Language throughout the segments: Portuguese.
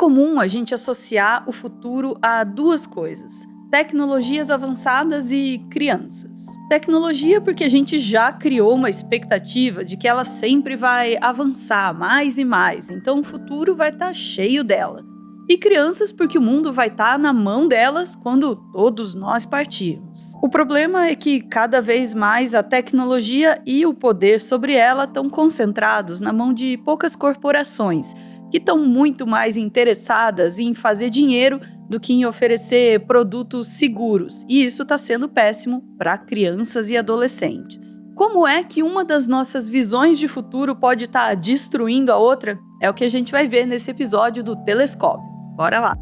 comum a gente associar o futuro a duas coisas: tecnologias avançadas e crianças. Tecnologia porque a gente já criou uma expectativa de que ela sempre vai avançar mais e mais, então o futuro vai estar cheio dela. E crianças porque o mundo vai estar na mão delas quando todos nós partirmos. O problema é que cada vez mais a tecnologia e o poder sobre ela estão concentrados na mão de poucas corporações, que estão muito mais interessadas em fazer dinheiro do que em oferecer produtos seguros, e isso está sendo péssimo para crianças e adolescentes. Como é que uma das nossas visões de futuro pode estar destruindo a outra? É o que a gente vai ver nesse episódio do Telescópio. Bora lá!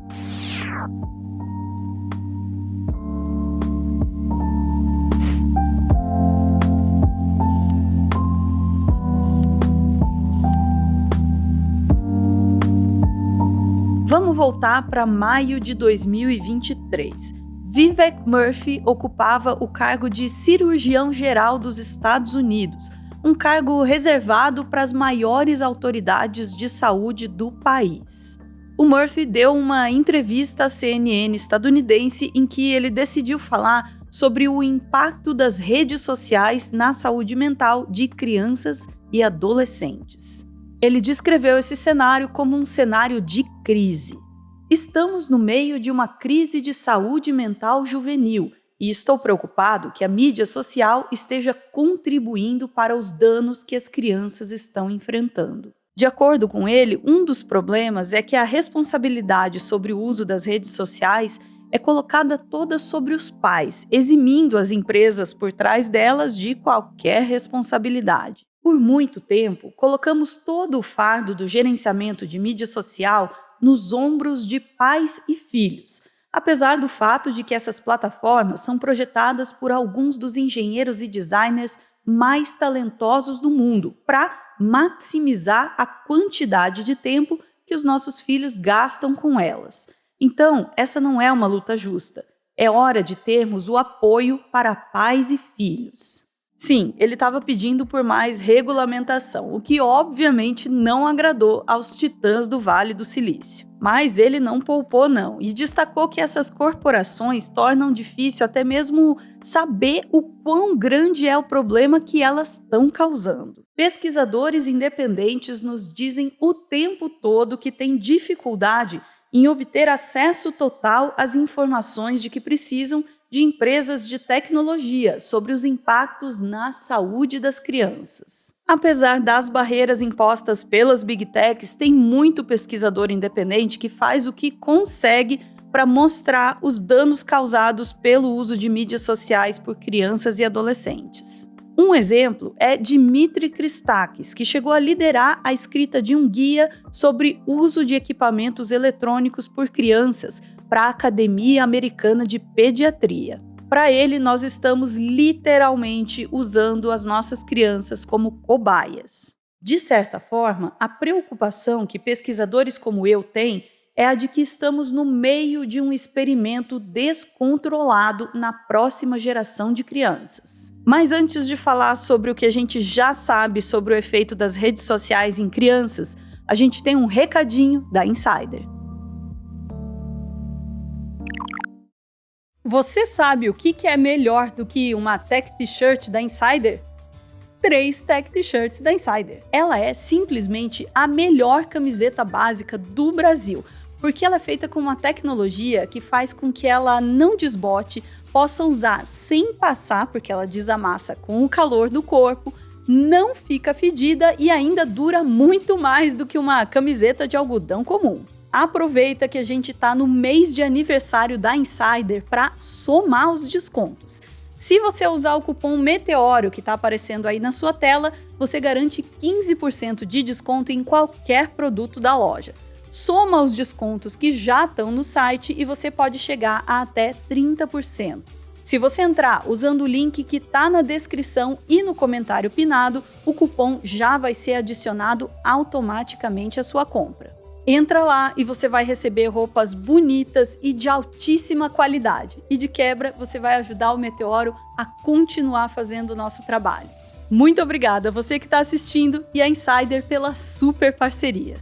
Vamos voltar para maio de 2023. Vivek Murthy ocupava o cargo de cirurgião-geral dos Estados Unidos, um cargo reservado para as maiores autoridades de saúde do país. O Murthy deu uma entrevista à CNN estadunidense em que ele decidiu falar sobre o impacto das redes sociais na saúde mental de crianças e adolescentes. Ele descreveu esse cenário como um cenário de crise. Estamos no meio de uma crise de saúde mental juvenil e estou preocupado que a mídia social esteja contribuindo para os danos que as crianças estão enfrentando. De acordo com ele, um dos problemas é que a responsabilidade sobre o uso das redes sociais é colocada toda sobre os pais, eximindo as empresas por trás delas de qualquer responsabilidade. Por muito tempo, colocamos todo o fardo do gerenciamento de mídia social nos ombros de pais e filhos, apesar do fato de que essas plataformas são projetadas por alguns dos engenheiros e designers mais talentosos do mundo para maximizar a quantidade de tempo que os nossos filhos gastam com elas. Então, essa não é uma luta justa. É hora de termos o apoio para pais e filhos. Sim, ele estava pedindo por mais regulamentação, o que obviamente não agradou aos titãs do Vale do Silício. Mas ele não poupou não, e destacou que essas corporações tornam difícil até mesmo saber o quão grande é o problema que elas estão causando. Pesquisadores independentes nos dizem o tempo todo que têm dificuldade em obter acesso total às informações de que precisam de empresas de tecnologia sobre os impactos na saúde das crianças. Apesar das barreiras impostas pelas Big Techs, tem muito pesquisador independente que faz o que consegue para mostrar os danos causados pelo uso de mídias sociais por crianças e adolescentes. Um exemplo é Dmitry Christakis, que chegou a liderar a escrita de um guia sobre uso de equipamentos eletrônicos por crianças para a Academia Americana de Pediatria. Para ele, nós estamos literalmente usando as nossas crianças como cobaias. De certa forma, a preocupação que pesquisadores como eu têm é a de que estamos no meio de um experimento descontrolado na próxima geração de crianças. Mas antes de falar sobre o que a gente já sabe sobre o efeito das redes sociais em crianças, a gente tem um recadinho da Insider. Você sabe o que é melhor do que uma Tech T-shirt da Insider? 3 Tech T-shirts da Insider. Ela é simplesmente a melhor camiseta básica do Brasil, porque ela é feita com uma tecnologia que faz com que ela não desbote, possa usar sem passar, porque ela desamassa com o calor do corpo, não fica fedida e ainda dura muito mais do que uma camiseta de algodão comum. Aproveita que a gente está no mês de aniversário da Insider para somar os descontos. Se você usar o cupom METEORO que está aparecendo aí na sua tela, você garante 15% de desconto em qualquer produto da loja. Soma os descontos que já estão no site e você pode chegar a até 30%. Se você entrar usando o link que está na descrição e no comentário pinado, o cupom já vai ser adicionado automaticamente à sua compra. Entra lá e você vai receber roupas bonitas e de altíssima qualidade. E de quebra, você vai ajudar o Meteoro a continuar fazendo o nosso trabalho. Muito obrigada a você que está assistindo e a Insider pela super parceria.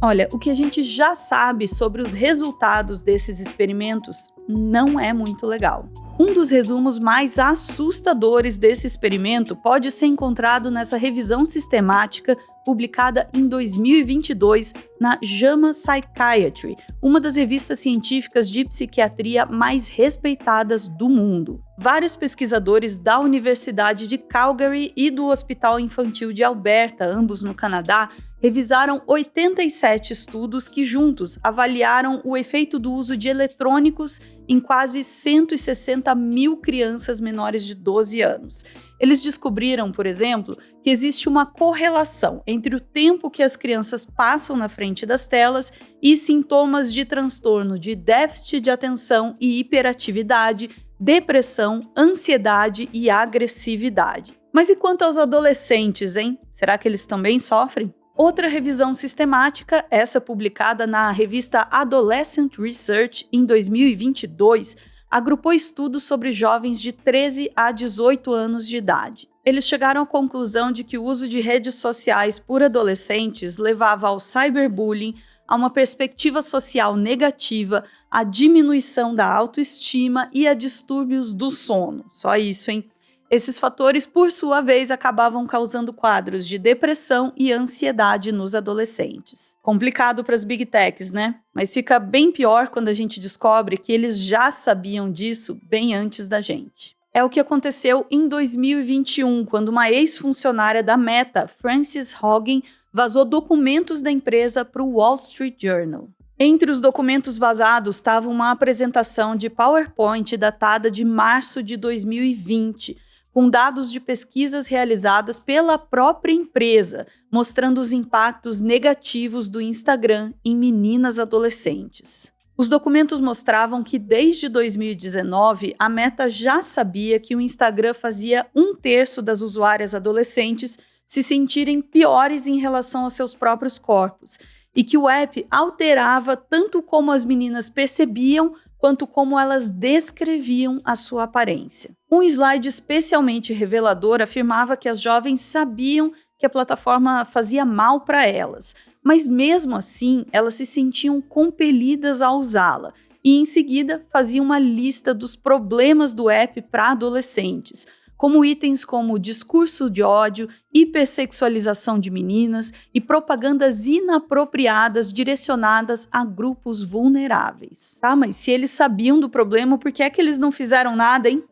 Olha, o que a gente já sabe sobre os resultados desses experimentos não é muito legal. Um dos resumos mais assustadores desse experimento pode ser encontrado nessa revisão sistemática publicada em 2022 na JAMA Psychiatry, uma das revistas científicas de psiquiatria mais respeitadas do mundo. Vários pesquisadores da Universidade de Calgary e do Hospital Infantil de Alberta, ambos no Canadá, revisaram 87 estudos que juntos avaliaram o efeito do uso de eletrônicos em quase 160 mil crianças menores de 12 anos. Eles descobriram, por exemplo, que existe uma correlação entre o tempo que as crianças passam na frente das telas e sintomas de transtorno de déficit de atenção e hiperatividade, depressão, ansiedade e agressividade. Mas e quanto aos adolescentes, hein? Será que eles também sofrem? Outra revisão sistemática, essa publicada na revista Adolescent Research em 2022, agrupou estudos sobre jovens de 13 a 18 anos de idade. Eles chegaram à conclusão de que o uso de redes sociais por adolescentes levava ao cyberbullying, a uma perspectiva social negativa, à diminuição da autoestima e a distúrbios do sono. Só isso, hein? Esses fatores, por sua vez, acabavam causando quadros de depressão e ansiedade nos adolescentes. Complicado para as Big Techs, né? Mas fica bem pior quando a gente descobre que eles já sabiam disso bem antes da gente. É o que aconteceu em 2021, quando uma ex-funcionária da Meta, Frances Haugen, vazou documentos da empresa para o Wall Street Journal. Entre os documentos vazados estava uma apresentação de PowerPoint datada de março de 2020, com dados de pesquisas realizadas pela própria empresa, mostrando os impactos negativos do Instagram em meninas adolescentes. Os documentos mostravam que desde 2019, a Meta já sabia que o Instagram fazia 1/3 das usuárias adolescentes se sentirem piores em relação aos seus próprios corpos, e que o app alterava tanto como as meninas percebiam quanto como elas descreviam a sua aparência. Um slide especialmente revelador afirmava que as jovens sabiam que a plataforma fazia mal para elas, mas mesmo assim elas se sentiam compelidas a usá-la e em seguida faziam uma lista dos problemas do app para adolescentes, como itens como discurso de ódio, hipersexualização de meninas e propagandas inapropriadas direcionadas a grupos vulneráveis. Tá, mas se eles sabiam do problema, por que é que eles não fizeram nada, hein?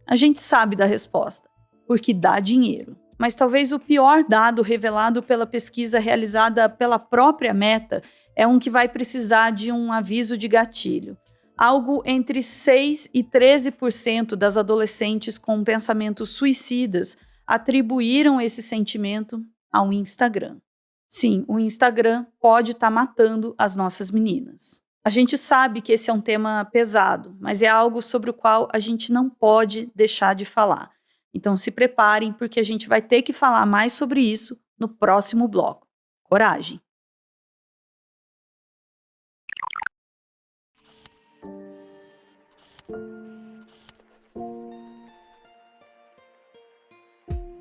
A gente sabe da resposta: porque dá dinheiro. Mas talvez o pior dado revelado pela pesquisa realizada pela própria Meta é um que vai precisar de um aviso de gatilho. Algo entre 6% e 13% das adolescentes com pensamentos suicidas atribuíram esse sentimento ao Instagram. Sim, o Instagram pode estar matando as nossas meninas. A gente sabe que esse é um tema pesado, mas é algo sobre o qual a gente não pode deixar de falar. Então se preparem, porque a gente vai ter que falar mais sobre isso no próximo bloco. Coragem!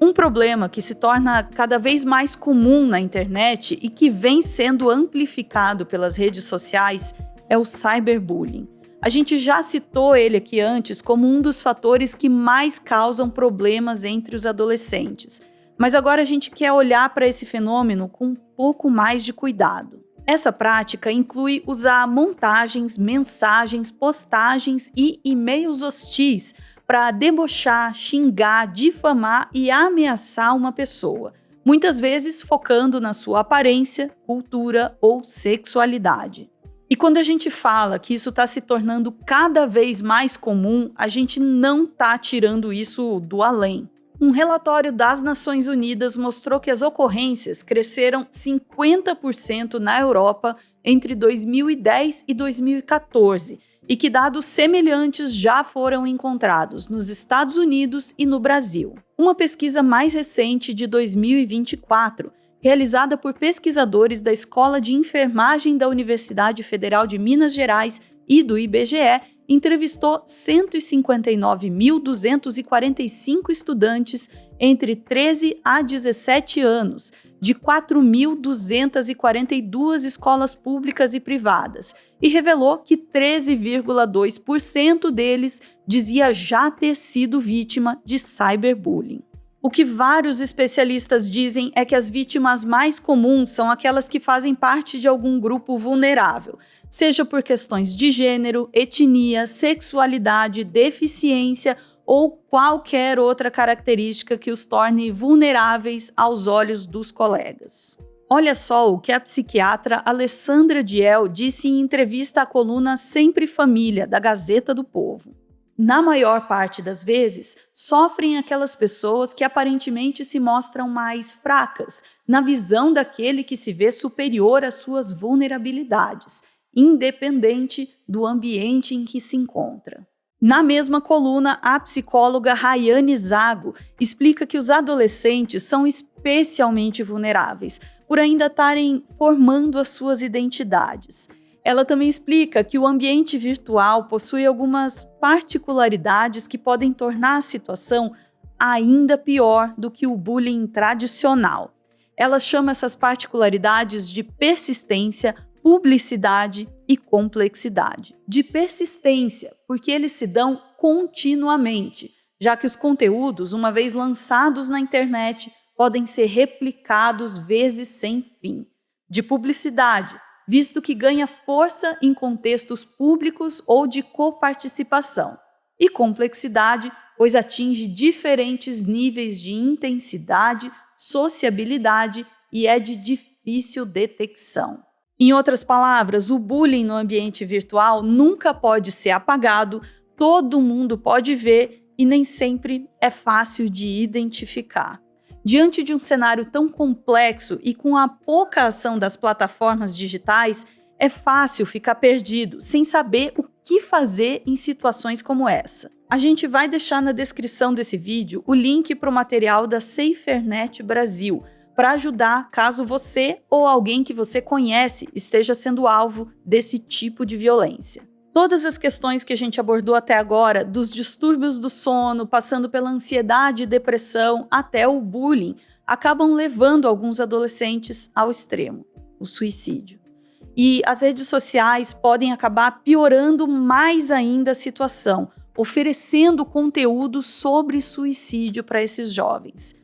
Um problema que se torna cada vez mais comum na internet e que vem sendo amplificado pelas redes sociais é o cyberbullying. A gente já citou ele aqui antes como um dos fatores que mais causam problemas entre os adolescentes, mas agora a gente quer olhar para esse fenômeno com um pouco mais de cuidado. Essa prática inclui usar montagens, mensagens, postagens e e-mails hostis para debochar, xingar, difamar e ameaçar uma pessoa, muitas vezes focando na sua aparência, cultura ou sexualidade. E quando a gente fala que isso está se tornando cada vez mais comum, a gente não está tirando isso do além. Um relatório das Nações Unidas mostrou que as ocorrências cresceram 50% na Europa entre 2010 e 2014, e que dados semelhantes já foram encontrados nos Estados Unidos e no Brasil. Uma pesquisa mais recente de 2024, realizada por pesquisadores da Escola de Enfermagem da Universidade Federal de Minas Gerais e do IBGE, entrevistou 159.245 estudantes entre 13 a 17 anos, de 4.242 escolas públicas e privadas, e revelou que 13,2% deles dizia já ter sido vítima de cyberbullying. O que vários especialistas dizem é que as vítimas mais comuns são aquelas que fazem parte de algum grupo vulnerável, seja por questões de gênero, etnia, sexualidade, deficiência ou qualquer outra característica que os torne vulneráveis aos olhos dos colegas. Olha só o que a psiquiatra Alessandra Diel disse em entrevista à coluna Sempre Família, da Gazeta do Povo. Na maior parte das vezes, sofrem aquelas pessoas que aparentemente se mostram mais fracas, na visão daquele que se vê superior às suas vulnerabilidades, independente do ambiente em que se encontra. Na mesma coluna, a psicóloga Rayane Zago explica que os adolescentes são especialmente vulneráveis, por ainda estarem formando as suas identidades. Ela também explica que o ambiente virtual possui algumas particularidades que podem tornar a situação ainda pior do que o bullying tradicional. Ela chama essas particularidades de persistência, publicidade e complexidade. De persistência, porque eles se dão continuamente, já que os conteúdos, uma vez lançados na internet, podem ser replicados vezes sem fim. De publicidade, visto que ganha força em contextos públicos ou de coparticipação. E complexidade, pois atinge diferentes níveis de intensidade, sociabilidade e é de difícil detecção. Em outras palavras, o bullying no ambiente virtual nunca pode ser apagado, todo mundo pode ver e nem sempre é fácil de identificar. Diante de um cenário tão complexo e com a pouca ação das plataformas digitais, é fácil ficar perdido, sem saber o que fazer em situações como essa. A gente vai deixar na descrição desse vídeo o link para o material da SaferNet Brasil, para ajudar caso você ou alguém que você conhece esteja sendo alvo desse tipo de violência. Todas as questões que a gente abordou até agora, dos distúrbios do sono, passando pela ansiedade e depressão, até o bullying, acabam levando alguns adolescentes ao extremo, o suicídio. E as redes sociais podem acabar piorando mais ainda a situação, oferecendo conteúdo sobre suicídio para esses jovens.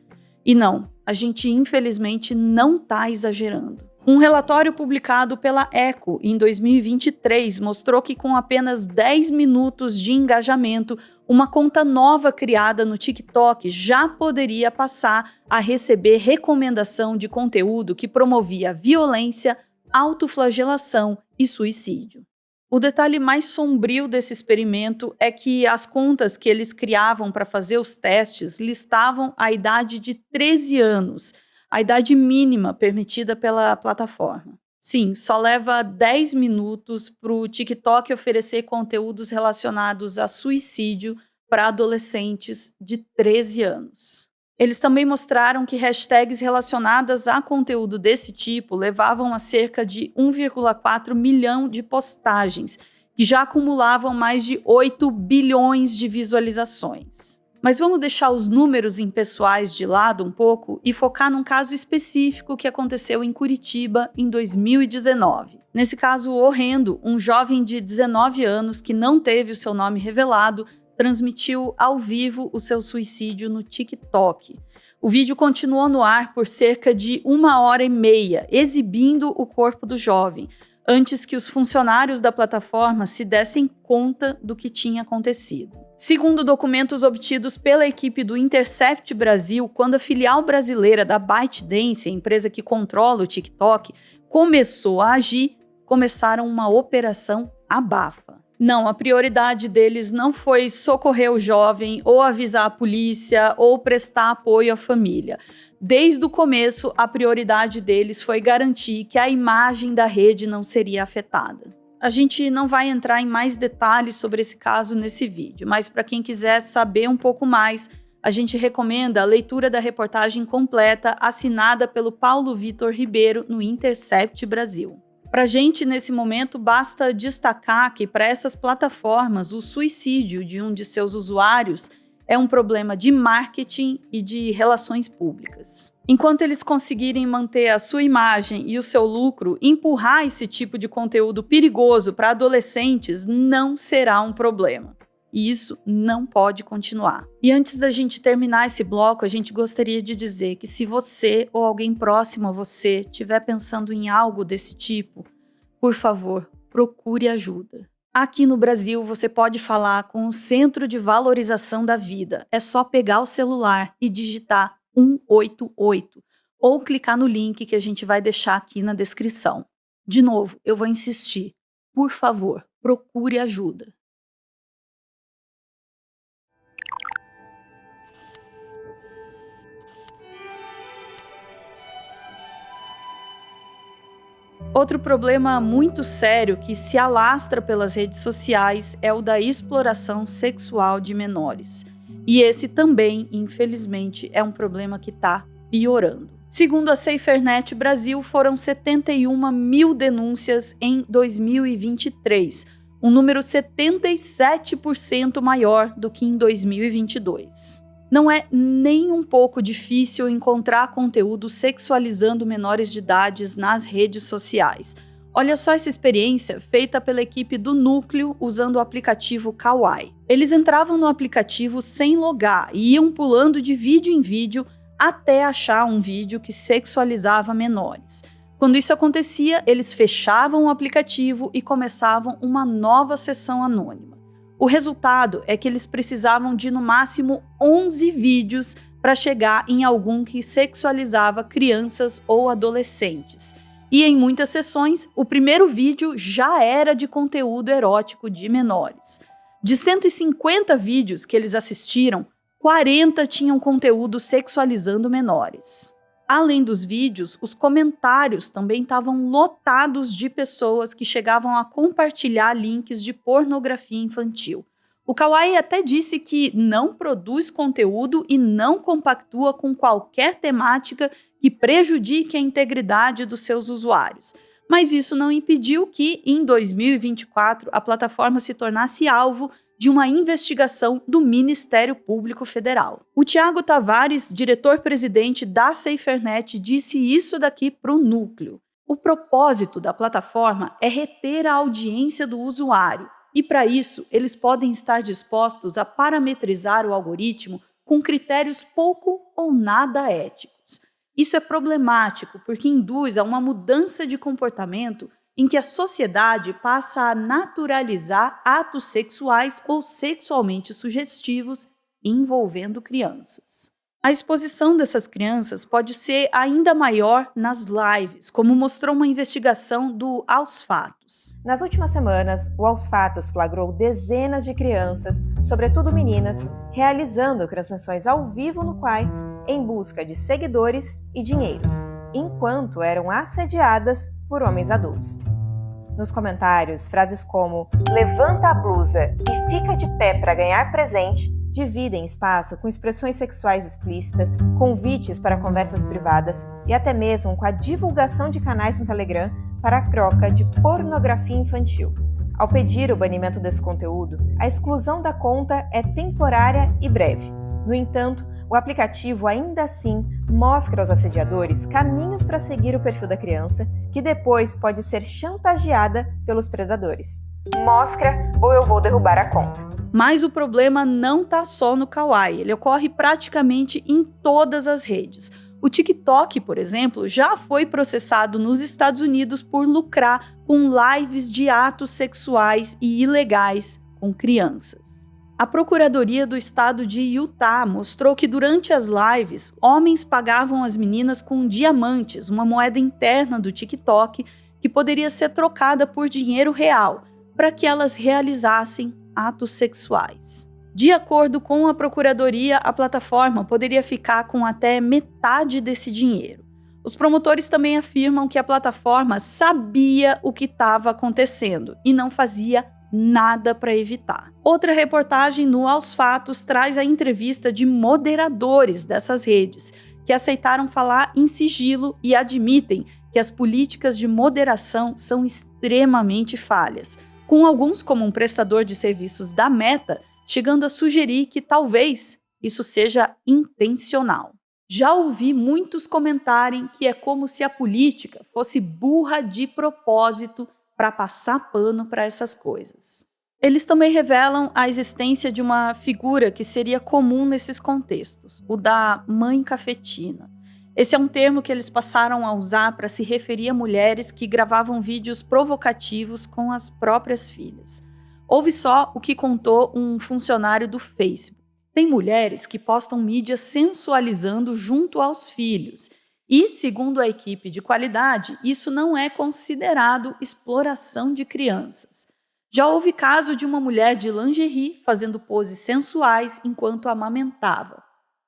E não, a gente infelizmente não está exagerando. Um relatório publicado pela Echo em 2023 mostrou que com apenas 10 minutos de engajamento, uma conta nova criada no TikTok já poderia passar a receber recomendação de conteúdo que promovia violência, autoflagelação e suicídio. O detalhe mais sombrio desse experimento é que as contas que eles criavam para fazer os testes listavam a idade de 13 anos, a idade mínima permitida pela plataforma. Sim, só leva 10 minutos para o TikTok oferecer conteúdos relacionados a suicídio para adolescentes de 13 anos. Eles também mostraram que hashtags relacionadas a conteúdo desse tipo levavam a cerca de 1,4 milhão de postagens, que já acumulavam mais de 8 bilhões de visualizações. Mas vamos deixar os números impessoais de lado um pouco e focar num caso específico que aconteceu em Curitiba em 2019. Nesse caso horrendo, um jovem de 19 anos que não teve o seu nome revelado transmitiu ao vivo o seu suicídio no TikTok. O vídeo continuou no ar por cerca de 1h30, exibindo o corpo do jovem, antes que os funcionários da plataforma se dessem conta do que tinha acontecido. Segundo documentos obtidos pela equipe do Intercept Brasil, quando a filial brasileira da ByteDance, a empresa que controla o TikTok, começou a agir, começaram uma operação abafa. Não, a prioridade deles não foi socorrer o jovem, ou avisar a polícia, ou prestar apoio à família. Desde o começo, a prioridade deles foi garantir que a imagem da rede não seria afetada. A gente não vai entrar em mais detalhes sobre esse caso nesse vídeo, mas para quem quiser saber um pouco mais, a gente recomenda a leitura da reportagem completa assinada pelo Paulo Vitor Ribeiro no Intercept Brasil. Para a gente, nesse momento, basta destacar que para essas plataformas, o suicídio de um de seus usuários é um problema de marketing e de relações públicas. Enquanto eles conseguirem manter a sua imagem e o seu lucro, empurrar esse tipo de conteúdo perigoso para adolescentes não será um problema. E isso não pode continuar. E antes da gente terminar esse bloco, a gente gostaria de dizer que se você ou alguém próximo a você estiver pensando em algo desse tipo, por favor, procure ajuda. Aqui no Brasil, você pode falar com o Centro de Valorização da Vida. É só pegar o celular e digitar 188 ou clicar no link que a gente vai deixar aqui na descrição. De novo, eu vou insistir. Por favor, procure ajuda. Outro problema muito sério que se alastra pelas redes sociais é o da exploração sexual de menores. E esse também, infelizmente, é um problema que está piorando. Segundo a SaferNet Brasil, foram 71 mil denúncias em 2023, um número 77% maior do que em 2022. Não é nem um pouco difícil encontrar conteúdo sexualizando menores de idade nas redes sociais. Olha só essa experiência feita pela equipe do Núcleo usando o aplicativo Kawaii. Eles entravam no aplicativo sem logar e iam pulando de vídeo em vídeo até achar um vídeo que sexualizava menores. Quando isso acontecia, eles fechavam o aplicativo e começavam uma nova sessão anônima. O resultado é que eles precisavam de no máximo 11 vídeos para chegar em algum que sexualizava crianças ou adolescentes. E em muitas sessões, o primeiro vídeo já era de conteúdo erótico de menores. De 150 vídeos que eles assistiram, 40 tinham conteúdo sexualizando menores. Além dos vídeos, os comentários também estavam lotados de pessoas que chegavam a compartilhar links de pornografia infantil. O Kawaii até disse que não produz conteúdo e não compactua com qualquer temática que prejudique a integridade dos seus usuários. Mas isso não impediu que, em 2024, a plataforma se tornasse alvo de uma investigação do Ministério Público Federal. O Thiago Tavares, diretor-presidente da SaferNet, disse isso daqui para o Núcleo. O propósito da plataforma é reter a audiência do usuário e, para isso, eles podem estar dispostos a parametrizar o algoritmo com critérios pouco ou nada éticos. Isso é problemático porque induz a uma mudança de comportamento em que a sociedade passa a naturalizar atos sexuais ou sexualmente sugestivos envolvendo crianças. A exposição dessas crianças pode ser ainda maior nas lives, como mostrou uma investigação do Aos Fatos. Nas últimas semanas, o Aos Fatos flagrou dezenas de crianças, sobretudo meninas, realizando transmissões ao vivo no Quai em busca de seguidores e dinheiro, enquanto eram assediadas por homens adultos. Nos comentários, frases como "levanta a blusa e fica de pé para ganhar presente" dividem espaço com expressões sexuais explícitas, convites para conversas privadas e até mesmo com a divulgação de canais no Telegram para a troca de pornografia infantil. Ao pedir o banimento desse conteúdo, a exclusão da conta é temporária e breve. No entanto, o aplicativo ainda assim mostra aos assediadores caminhos para seguir o perfil da criança, que depois pode ser chantageada pelos predadores. Mostra ou eu vou derrubar a conta. Mas o problema não está só no Kawaii, ele ocorre praticamente em todas as redes. O TikTok, por exemplo, já foi processado nos Estados Unidos por lucrar com lives de atos sexuais e ilegais com crianças. A Procuradoria do Estado de Utah mostrou que durante as lives, homens pagavam as meninas com diamantes, uma moeda interna do TikTok que poderia ser trocada por dinheiro real, para que elas realizassem atos sexuais. De acordo com a Procuradoria, a plataforma poderia ficar com até metade desse dinheiro. Os promotores também afirmam que a plataforma sabia o que estava acontecendo e não fazia nada para evitar. Outra reportagem no Aos Fatos traz a entrevista de moderadores dessas redes, que aceitaram falar em sigilo e admitem que as políticas de moderação são extremamente falhas, com alguns, como um prestador de serviços da Meta, chegando a sugerir que talvez isso seja intencional. Já ouvi muitos comentarem que é como se a política fosse burra de propósito para passar pano para essas coisas. Eles também revelam a existência de uma figura que seria comum nesses contextos, o da mãe cafetina. Esse é um termo que eles passaram a usar para se referir a mulheres que gravavam vídeos provocativos com as próprias filhas. Ouve só o que contou um funcionário do Facebook. Tem mulheres que postam mídias sensualizando junto aos filhos. E, segundo a equipe de qualidade, isso não é considerado exploração de crianças. Já houve caso de uma mulher de lingerie fazendo poses sensuais enquanto amamentava.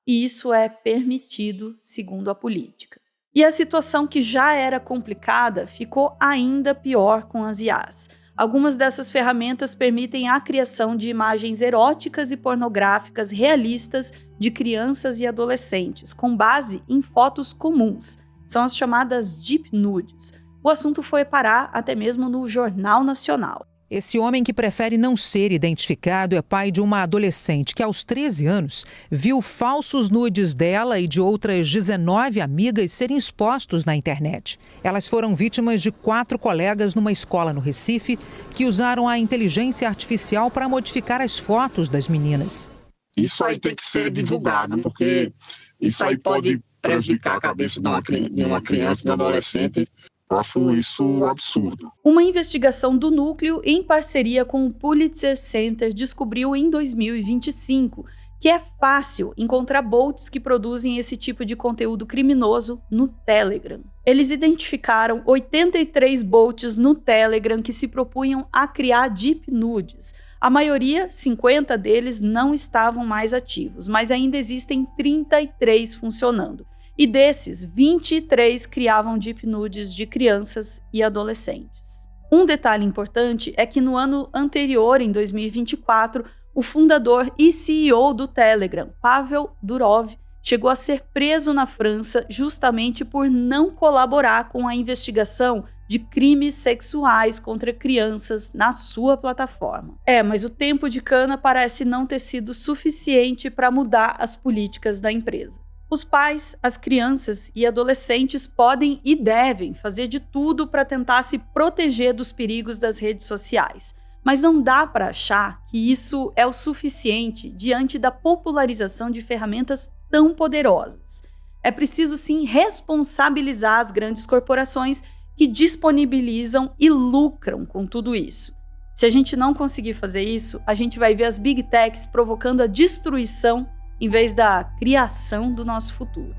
E isso é permitido, segundo a política. E a situação que já era complicada ficou ainda pior com as IAs. Algumas dessas ferramentas permitem a criação de imagens eróticas e pornográficas realistas de crianças e adolescentes, com base em fotos comuns. São as chamadas Deep Nudes. O assunto foi parar até mesmo no Jornal Nacional. Esse homem que prefere não ser identificado é pai de uma adolescente que, aos 13 anos, viu falsos nudes dela e de outras 19 amigas serem expostos na internet. Elas foram vítimas de 4 colegas numa escola no Recife que usaram a inteligência artificial para modificar as fotos das meninas. Isso aí tem que ser divulgado, porque isso aí pode prejudicar a cabeça de uma criança e de um adolescente. Eu acho isso um absurdo. Uma investigação do Núcleo, em parceria com o Pulitzer Center, descobriu em 2025 que é fácil encontrar bots que produzem esse tipo de conteúdo criminoso no Telegram. Eles identificaram 83 bots no Telegram que se propunham a criar deep nudes. A maioria, 50 deles, não estavam mais ativos, mas ainda existem 33 funcionando. E desses, 23 criavam deep nudes de crianças e adolescentes. Um detalhe importante é que no ano anterior, em 2024, o fundador e CEO do Telegram, Pavel Durov, chegou a ser preso na França justamente por não colaborar com a investigação de crimes sexuais contra crianças na sua plataforma. Mas o tempo de cana parece não ter sido suficiente para mudar as políticas da empresa. Os pais, as crianças e adolescentes podem e devem fazer de tudo para tentar se proteger dos perigos das redes sociais, mas não dá para achar que isso é o suficiente diante da popularização de ferramentas tão poderosas. É preciso sim responsabilizar as grandes corporações que disponibilizam e lucram com tudo isso. Se a gente não conseguir fazer isso, a gente vai ver as Big Techs provocando a destruição em vez da criação do nosso futuro.